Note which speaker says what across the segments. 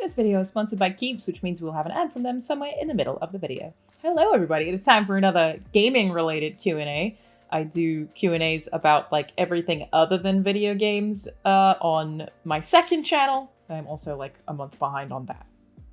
Speaker 1: This video is sponsored by Keeps, which means we'll have an ad from them somewhere in the middle of the video. Hello everybody, it is time for another gaming related Q&A. I do Q&As about like everything other than video games on my second channel. I'm also like a month behind on that.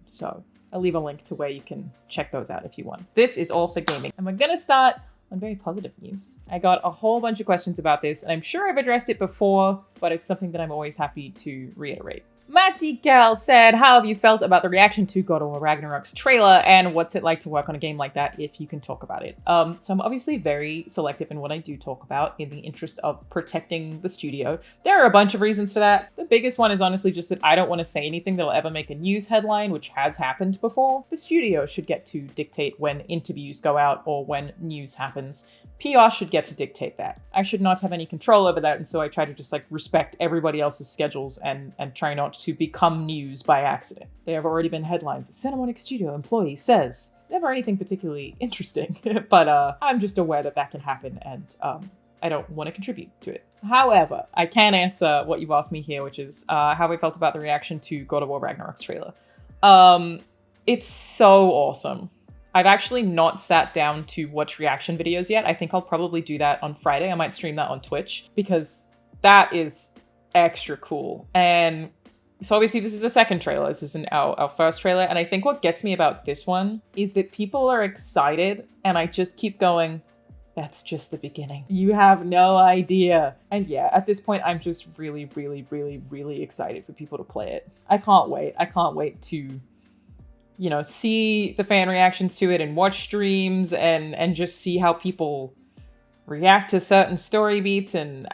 Speaker 1: So I'll leave a link to where you can check those out if you want. This is all for gaming. And we're gonna start on very positive news. I got a whole bunch of questions about this, and I'm sure I've addressed it before, but it's something that I'm always happy to reiterate. Matty Gal said, how have you felt about the reaction to God of War Ragnarok's trailer, and what's it like to work on a game like that if you can talk about it? So I'm obviously very selective in what I do talk about in the interest of protecting the studio. There are a bunch of reasons for that. The biggest one is honestly just that I don't want to say anything that'll ever make a news headline, which has happened before. The studio should get to dictate when interviews go out or when news happens. PR should get to dictate that. I should not have any control over that, and so I try to just like respect everybody else's schedules and try not to become news by accident. There have already been headlines. A Santa Monica studio employee says, never anything particularly interesting, but I'm just aware that that can happen, and I don't want to contribute to it. However, I can answer what you've asked me here, which is how I felt about the reaction to God of War Ragnarok's trailer. It's so awesome. I've actually not sat down to watch reaction videos yet. I think I'll probably do that on Friday. I might stream that on Twitch because that is extra cool. And so obviously this is the second trailer. This isn't our first trailer. And I think what gets me about this one is that people are excited and I just keep going, that's just the beginning. You have no idea. And yeah, at this point, I'm just really, really, really, really excited for people to play it. I can't wait. I can't wait to, you know, see the fan reactions to it and watch streams and just see how people react to certain story beats. And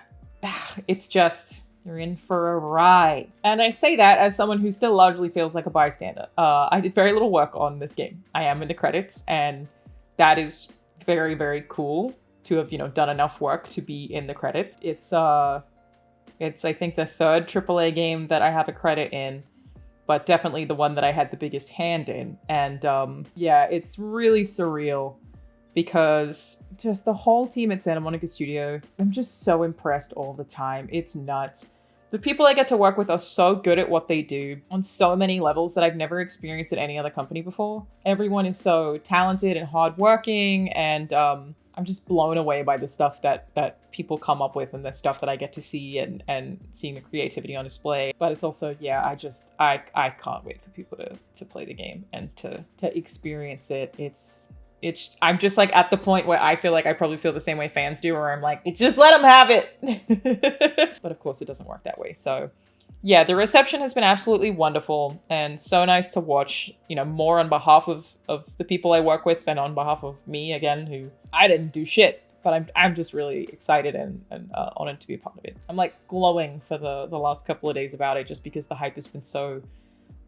Speaker 1: it's just, you're in for a ride. And I say that as someone who still largely feels like a bystander. I did very little work on this game. I am in the credits, and that is very, very cool to have, you know, done enough work to be in the credits. It's I think the third AAA game that I have a credit in, but definitely the one that I had the biggest hand in. And yeah, it's really surreal because just the whole team at Santa Monica Studio, I'm just so impressed all the time. It's nuts. The people I get to work with are so good at what they do on so many levels that I've never experienced at any other company before. Everyone is so talented and hardworking, and I'm just blown away by the stuff that people come up with and the stuff that I get to see and seeing the creativity on display. But it's also, yeah, I can't wait for people to play the game and to experience it. I'm just like at the point where I feel like I probably feel the same way fans do, where I'm like, just let them have it. But of course it doesn't work that way. So yeah, the reception has been absolutely wonderful and so nice to watch, you know, more on behalf of the people I work with than on behalf of me, again, who I didn't do shit. But I'm just really excited and honored to be a part of it. I'm like glowing for the last couple of days about it just because the hype has been so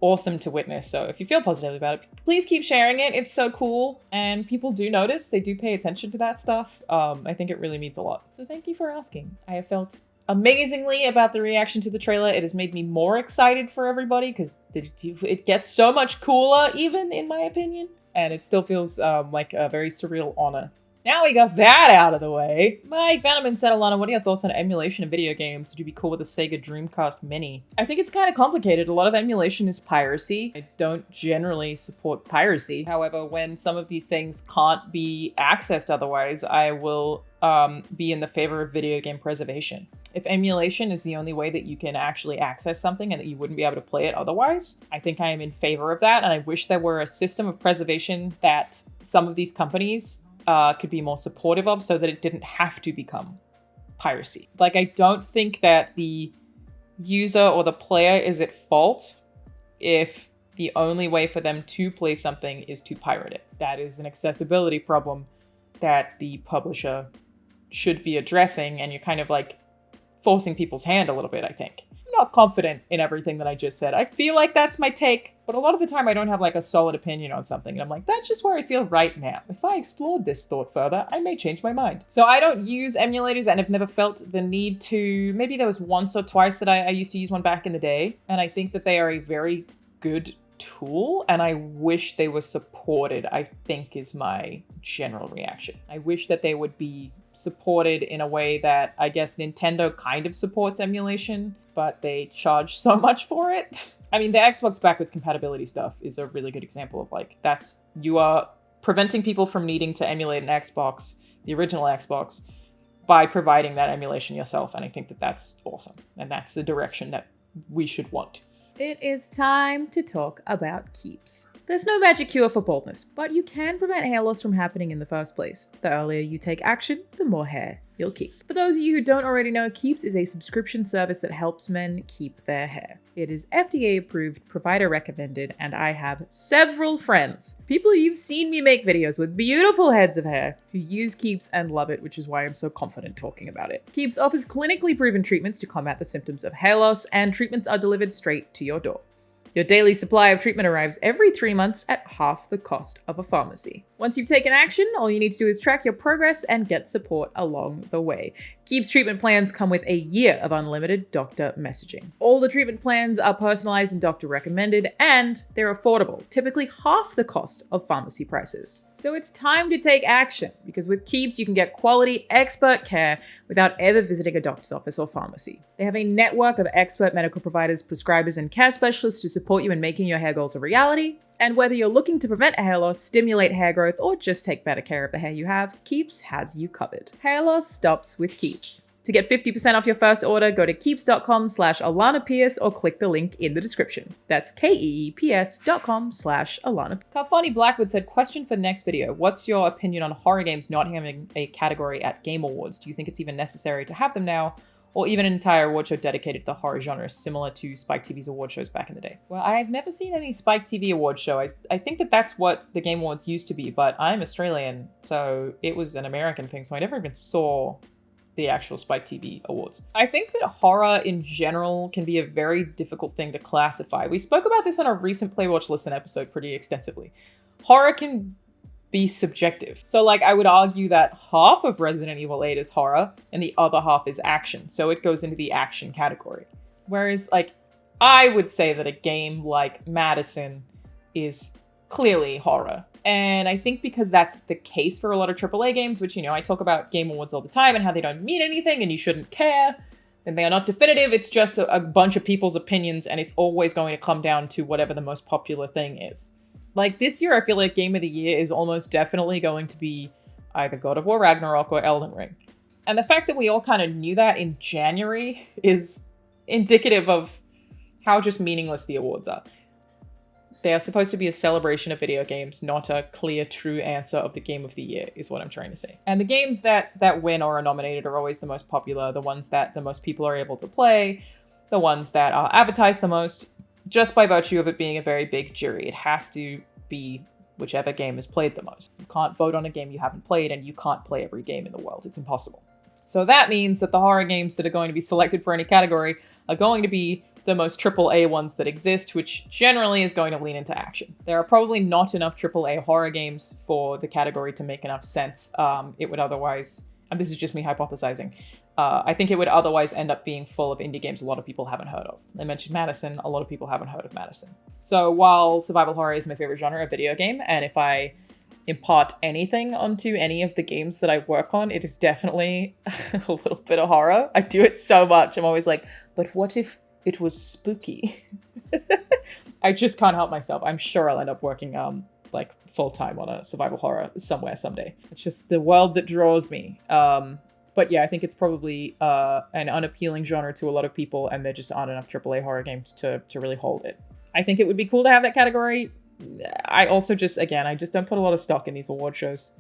Speaker 1: awesome to witness. So if you feel positively about it, please keep sharing it. It's so cool. And people do notice. They do pay attention to that stuff. I think it really means a lot. So thank you for asking. I have felt amazingly about the reaction to the trailer. It has made me more excited for everybody because it gets so much cooler, even in my opinion. And it still feels like a very surreal honor. Now we got that out of the way. Mike Vanneman said, Alanah, what are your thoughts on emulation in video games? Would you be cool with a Sega Dreamcast Mini? I think it's kind of complicated. A lot of emulation is piracy. I don't generally support piracy. However, when some of these things can't be accessed otherwise, I will be in the favor of video game preservation. If emulation is the only way that you can actually access something and that you wouldn't be able to play it otherwise, I think I am in favor of that. And I wish there were a system of preservation that some of these companies could be more supportive of so that it didn't have to become piracy. Like, I don't think that the user or the player is at fault if the only way for them to play something is to pirate it. That is an accessibility problem that the publisher should be addressing, and you're kind of like forcing people's hand a little bit, I think. I'm not confident in everything that I just said. I feel like that's my take, but a lot of the time I don't have like a solid opinion on something. And I'm like, that's just where I feel right now. If I explored this thought further, I may change my mind. So I don't use emulators and have never felt the need to. Maybe there was once or twice that I used to use one back in the day. And I think that they are a very good tool, and I wish they were supported, I think is my general reaction. I wish that they would be supported in a way that I guess Nintendo kind of supports emulation, but they charge so much for it. I mean, the Xbox backwards compatibility stuff is a really good example of like, you are preventing people from needing to emulate an Xbox, the original Xbox, by providing that emulation yourself. And I think that that's awesome. And that's the direction that we should want. It is time to talk about keeps. There's no magic cure for baldness, but you can prevent hair loss from happening in the first place. The earlier you take action, the more hair you'll keep. For those of you who don't already know, Keeps is a subscription service that helps men keep their hair. It is FDA approved, provider recommended, and I have several friends, people you've seen me make videos with beautiful heads of hair, who use Keeps and love it, which is why I'm so confident talking about it. Keeps offers clinically proven treatments to combat the symptoms of hair loss, and treatments are delivered straight to your door. Your daily supply of treatment arrives every 3 months at half the cost of a pharmacy. Once you've taken action, all you need to do is track your progress and get support along the way. Keeps treatment plans come with a year of unlimited doctor messaging. All the treatment plans are personalized and doctor recommended, and they're affordable, typically half the cost of pharmacy prices. So it's time to take action, because with Keeps, you can get quality, expert care without ever visiting a doctor's office or pharmacy. They have a network of expert medical providers, prescribers, and care specialists to support you in making your hair goals a reality. And whether you're looking to prevent hair loss, stimulate hair growth, or just take better care of the hair you have, Keeps has you covered. Hair loss stops with Keeps. To get 50% off your first order, go to keeps.com/Alanah Pearce or click the link in the description. That's keeps.com/Alanah. Carfani Blackwood said, question for the next video. What's your opinion on horror games not having a category at Game Awards? Do you think it's even necessary to have them now? Or even an entire award show dedicated to the horror genre, similar to Spike TV's award shows back in the day? Well, I've never seen any Spike TV award show. I think that that's what the Game Awards used to be, but I'm Australian, so it was an American thing, so I never even saw the actual Spike TV awards. I think that horror in general can be a very difficult thing to classify. We spoke about this on a recent Play, Watch, Listen episode pretty extensively. Horror can be subjective. So like I would argue that half of Resident Evil 8 is horror and the other half is action. So it goes into the action category. Whereas like I would say that a game like Madison is clearly horror. And I think because that's the case for a lot of AAA games, which, you know, I talk about Game Awards all the time and how they don't mean anything and you shouldn't care. And they are not definitive. It's just a bunch of people's opinions and it's always going to come down to whatever the most popular thing is. Like this year, I feel like Game of the Year is almost definitely going to be either God of War Ragnarok or Elden Ring. And the fact that we all kind of knew that in January is indicative of how just meaningless the awards are. They are supposed to be a celebration of video games, not a clear, true answer of the Game of the Year, is what I'm trying to say. And the games that win or are nominated are always the most popular, the ones that the most people are able to play, the ones that are advertised the most, just by virtue of it being a very big jury. It has to be whichever game is played the most. You can't vote on a game you haven't played, and you can't play every game in the world. It's impossible. So that means that the horror games that are going to be selected for any category are going to be the most AAA ones that exist, which generally is going to lean into action. There are probably not enough AAA horror games for the category to make enough sense. It would otherwise, and this is just me hypothesizing, I think it would otherwise end up being full of indie games a lot of people haven't heard of. I mentioned Madison, a lot of people haven't heard of Madison. So while survival horror is my favorite genre of video game, and if I impart anything onto any of the games that I work on, it is definitely a little bit of horror. I do it so much. I'm always like, but what if it was spooky? I just can't help myself. I'm sure I'll end up working like full-time on a survival horror somewhere someday. It's just the world that draws me. But yeah, I think it's probably an unappealing genre to a lot of people, and there just aren't enough AAA horror games to really hold it. I think it would be cool to have that category. I also just don't put a lot of stock in these award shows.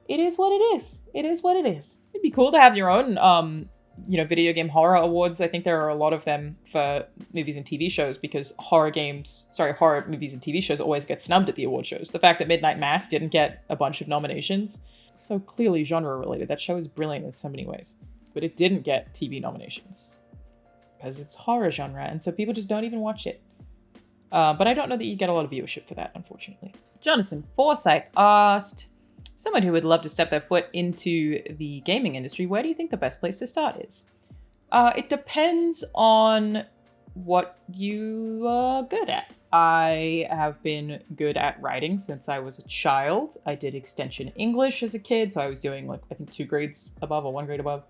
Speaker 1: It is what it is. It is what it is. It'd be cool to have your own, video game horror awards. I think there are a lot of them for movies and TV shows because horror movies and TV shows always get snubbed at the award shows. The fact that Midnight Mass didn't get a bunch of nominations, so clearly genre related. That show is brilliant in so many ways, but it didn't get TV nominations because it's horror genre, and so people just don't even watch it. But I don't know that you get a lot of viewership for that, unfortunately. Jonathan Forsyth asked, someone who would love to step their foot into the gaming industry, where do you think the best place to start is? It depends on what you are good at. I have been good at writing since I was a child. I did extension English as a kid, so I was doing 2 grades above or 1 grade above.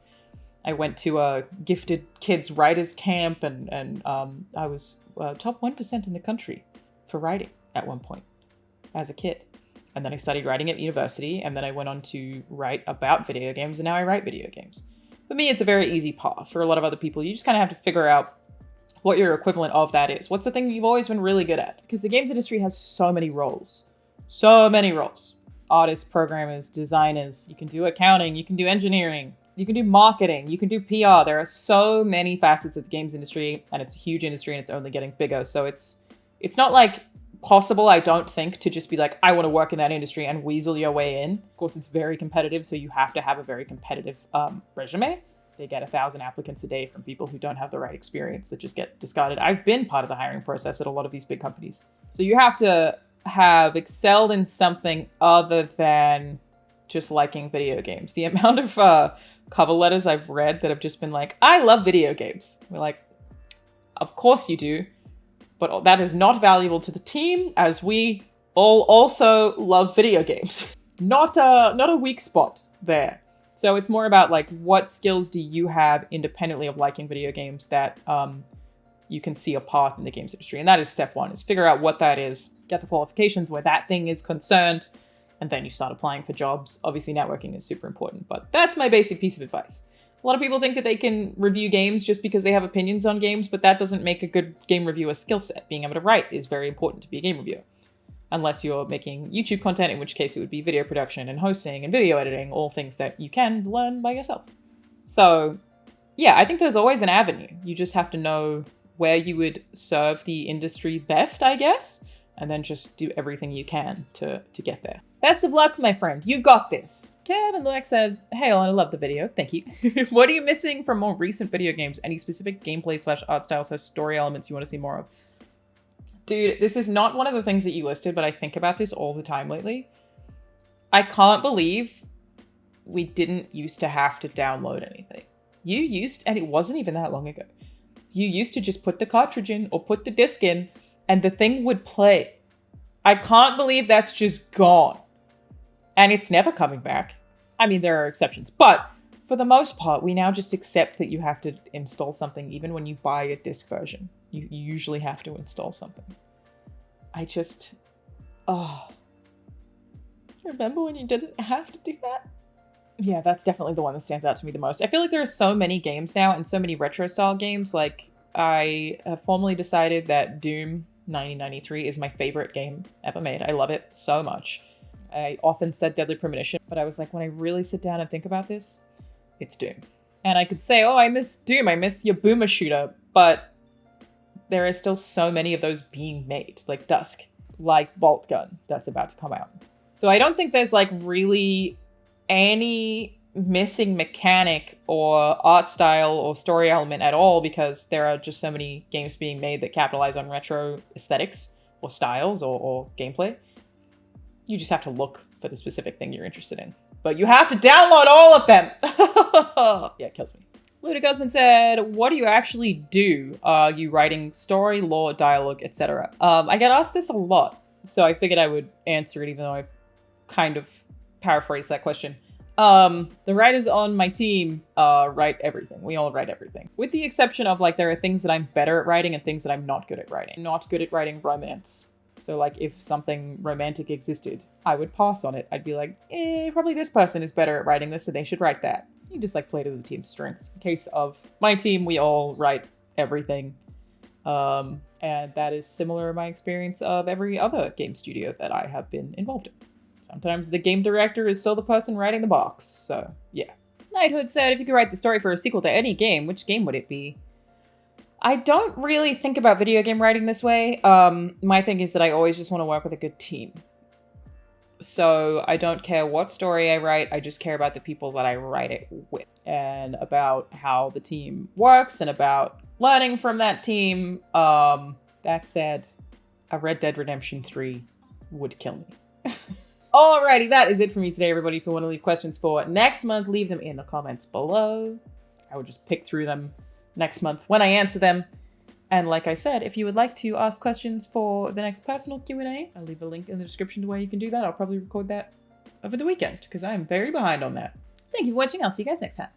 Speaker 1: I went to a gifted kids writers camp, and I was top 1% in the country for writing at one point as a kid. And then I studied writing at university, and then I went on to write about video games, and now I write video games. For me, it's a very easy path. For a lot of other people, you just kind of have to figure out what your equivalent of that is. What's the thing you've always been really good at? Because the games industry has so many roles. So many roles. Artists, programmers, designers. You can do accounting, you can do engineering, you can do marketing, you can do PR. There are so many facets of the games industry, and it's a huge industry and it's only getting bigger. So it's not like possible, I don't think, to just be like, I want to work in that industry and weasel your way in. Of course, it's very competitive, so you have to have a very competitive resume. They get 1,000 applicants a day from people who don't have the right experience that just get discarded. I've been part of the hiring process at a lot of these big companies. So you have to have excelled in something other than just liking video games. The amount of cover letters I've read that have just been like, I love video games. We're like, of course you do. But that is not valuable to the team, as we all also love video games. Not a weak spot there. So it's more about like, what skills do you have independently of liking video games that you can see a path in the games industry? And that is step one, is figure out what that is, get the qualifications where that thing is concerned, and then you start applying for jobs. Obviously, networking is super important, but that's my basic piece of advice. A lot of people think that they can review games just because they have opinions on games, but that doesn't make a good game reviewer skill set. Being able to write is very important to be a game reviewer. Unless you're making YouTube content, in which case it would be video production and hosting and video editing, all things that you can learn by yourself. So yeah, I think there's always an avenue. You just have to know where you would serve the industry best, I guess, and then just do everything you can to get there. Best of luck, my friend. You got this. Kevin Lueck said, hey, Alanah, I love the video. Thank you. What are you missing from more recent video games? Any specific gameplay / art style / story elements you want to see more of? Dude, this is not one of the things that you listed, but I think about this all the time lately. I can't believe we didn't used to have to download anything. And it wasn't even that long ago. You used to just put the cartridge in or put the disc in and the thing would play. I can't believe that's just gone. And it's never coming back. I mean, there are exceptions, but for the most part, we now just accept that you have to install something even when you buy a disc version. You usually have to install something. Remember when you didn't have to do that? Yeah, that's definitely the one that stands out to me the most. I feel like there are so many games now and so many retro style games. Like, I have formally decided that Doom 1993 is my favorite game ever made. I love it so much. I often said Deadly Premonition, but I was like, when I really sit down and think about this, it's Doom. And I could say, oh, I miss Doom, I miss your boomer shooter, but there are still so many of those being made, like Dusk, like Bolt Gun, that's about to come out. So I don't think there's like really any missing mechanic or art style or story element at all, because there are just so many games being made that capitalize on retro aesthetics or styles or gameplay. You just have to look for the specific thing you're interested in. But you have to download all of them! Yeah, it kills me. Luda Guzman said, what do you actually do? Are you writing story, lore, dialogue, etc.? I get asked this a lot, so I figured I would answer it even though I've kind of paraphrased that question. The writers on my team write everything. We all write everything. With the exception of, like, there are things that I'm better at writing and things that I'm not good at writing. Not good at writing romance. So, like, if something romantic existed, I would pass on it. I'd be like, probably this person is better at writing this, so they should write that. You just, like, play to the team's strengths. In case of my team, we all write everything. And that is similar in my experience of every other game studio that I have been involved in. Sometimes the game director is still the person writing the box, so yeah. Knighthood said, if you could write the story for a sequel to any game, which game would it be? I don't really think about video game writing this way. My thing is that I always just want to work with a good team. So I don't care what story I write, I just care about the people that I write it with. And about how the team works and about learning from that team. That said, a Red Dead Redemption 3 would kill me. Alrighty, that is it for me today, everybody. If you want to leave questions for next month, leave them in the comments below. I will just pick through them next month when I answer them. And like I said, if you would like to ask questions for the next personal Q&A, I'll leave a link in the description to where you can do that. I'll probably record that over the weekend because I am very behind on that. Thank you for watching. I'll see you guys next time.